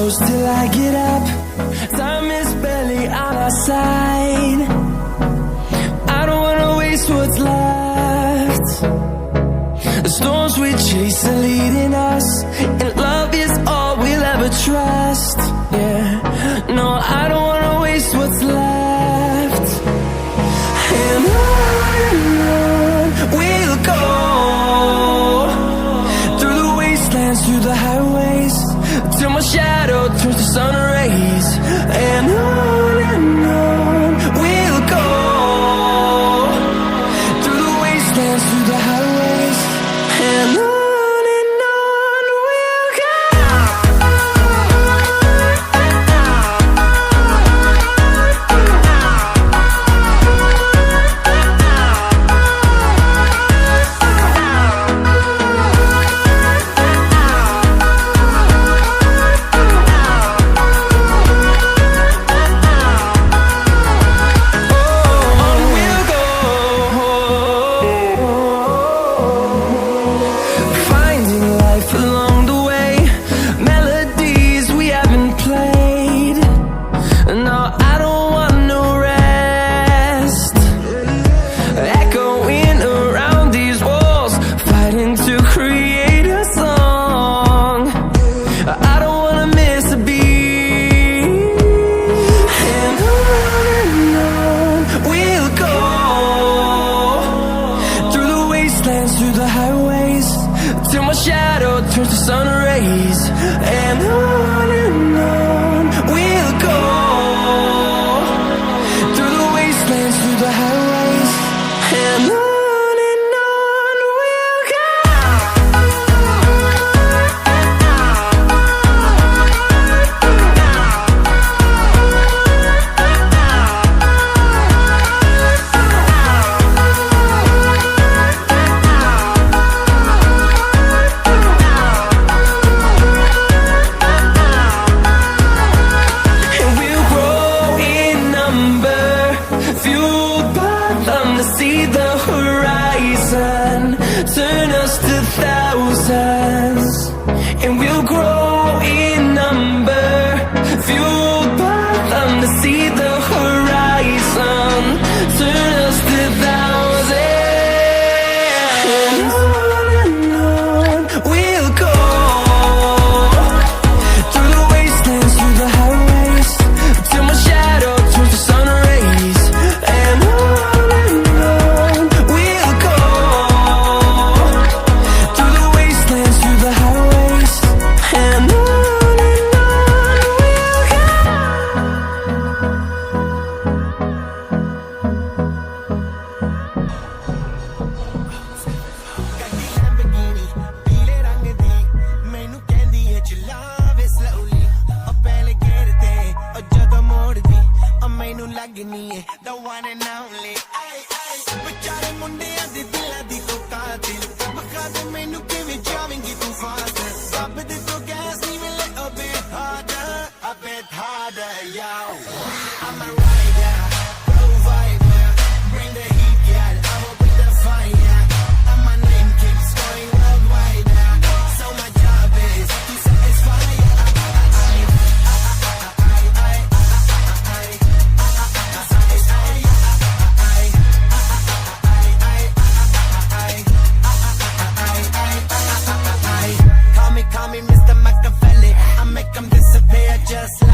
close till I get up. Time is barely on our side. I don't wanna waste what's left. The storms we chase are leading us, and love is all we'll ever trust. Yeah, no, I don't wanna waste what's left. And on we'll go, through the wastelands, through the highways, till my shadow turns to sun rays. And on we'll go, through the wastelands, through the highways, and on we'll go. Through the highways, till my shadow turns to sun rays. And on we'll go, through the wastelands, through the highways, and on we'll go. See the horizon, turn us to thousands, and we'll grow in number, fueled by them to see the horizon, turn us to thousands, and on we'll go, through the wastelands, through the highways, till my shadow turns to sun rays. And the one and only. Bechare mundiyan di dila di to katil. Baka de mainu kive jawengi tu fast. Sab de to gas ni mile a bit harder, yo. I'm a rider, provider, bring the heat, girl. I will bring the fire. And my name keeps going worldwide. So my job is to satisfy. Call me Mr. Machiavelli. I make them disappear just like